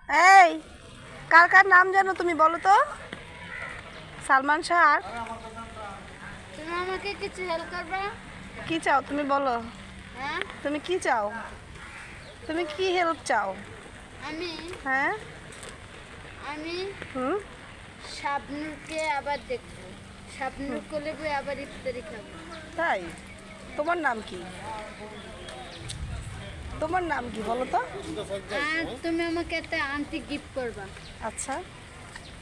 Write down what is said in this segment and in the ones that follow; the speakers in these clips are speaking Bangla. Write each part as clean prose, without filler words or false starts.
এই কার কার নাম জানো তুমি বলো তো? সালমান শাহ আর তুমি আমাকে কিছু হেল্প করবে? কি চাও তুমি বলো? হ্যাঁ, তুমি কি চাও? তুমি কি হেল্প চাও? আমি হ্যাঁ। আমি হুম। শাবনূরকে আবার দেখবো। শাবনূর কোলে বই আবার ইফতারি খাবো। তাই? তোমার নাম কি? তোমার নাম কি বলো তো? আর তুমি আমাকে একটা আন্টি গিফট করবা। আচ্ছা,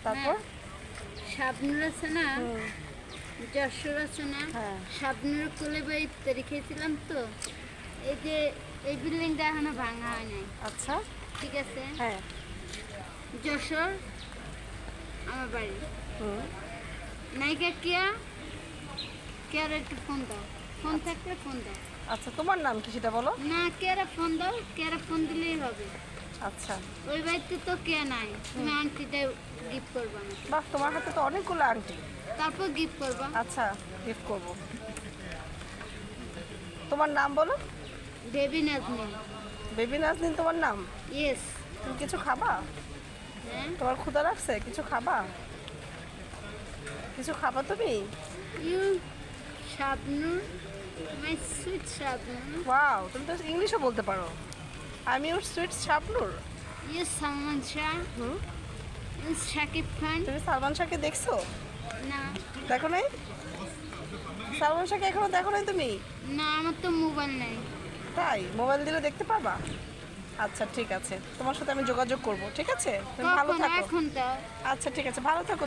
তারপর? শাবনূর আছে না, হুম। যশোর আছে না, হ্যাঁ। শাবনূর কোলে বই ইফতারি খেয়েছিলাম তো। এই যে এই বিল্ডিংটা এখনো ভাঙা হয় নাই, আচ্ছা। ঠিক আছে? হ্যাঁ। যশোর আমার বাড়ি। হুম। নায়িকা কেয়া, কেয়ার একটু ফোন দাও। ফোন থাকলে ফোন দাও। আচ্ছা, তোমার নাম কি সেটা বলো? না, কেয়ারা ফোন দাও, কেয়ারা ফোন দিলেই হবে। আচ্ছা। ওই বাড়িতে তো কেয়া নাই, তুমি আন্টিটা গিফট করবা আমাকে। বাহ, তোমার হাতে তো অনেকগুলো আংটি। তারপর গিফট করবা। আচ্ছা, গিফট করব। তোমার নাম বলো? বেবি নাজনীন। বেবি নাজনীন তোমার নাম? ইয়েস। তুমি কিছু খাবা? হ্যাঁ, তোমার ক্ষুধা লাগছে? কিছু খাবা? কিছু খাবা তুমি? You Shabnur, my sweet Shabnur. Wow, তুমি তো ইংলিশও বলতে পারো। আমি ওর sweet Shabnur. You Salman Shah, hmm. You Shakib Khan. তুমি সালমান শাহকে দেখছো? না, দেখো নাই? সালমান শাহকে এখনো দেখো নাই তুমি? না আমার তো মোবাইল নাই। তাই? মোবাইল দিলে দেখতে পারবা? আচ্ছা, ঠিক আছে, তোমার সাথে আমি যোগাযোগ করব, ঠিক আছে? তুমি ভালো কখন? থাকো। এখন দাও। আচ্ছা, ঠিক আছে, ভালো থাকো।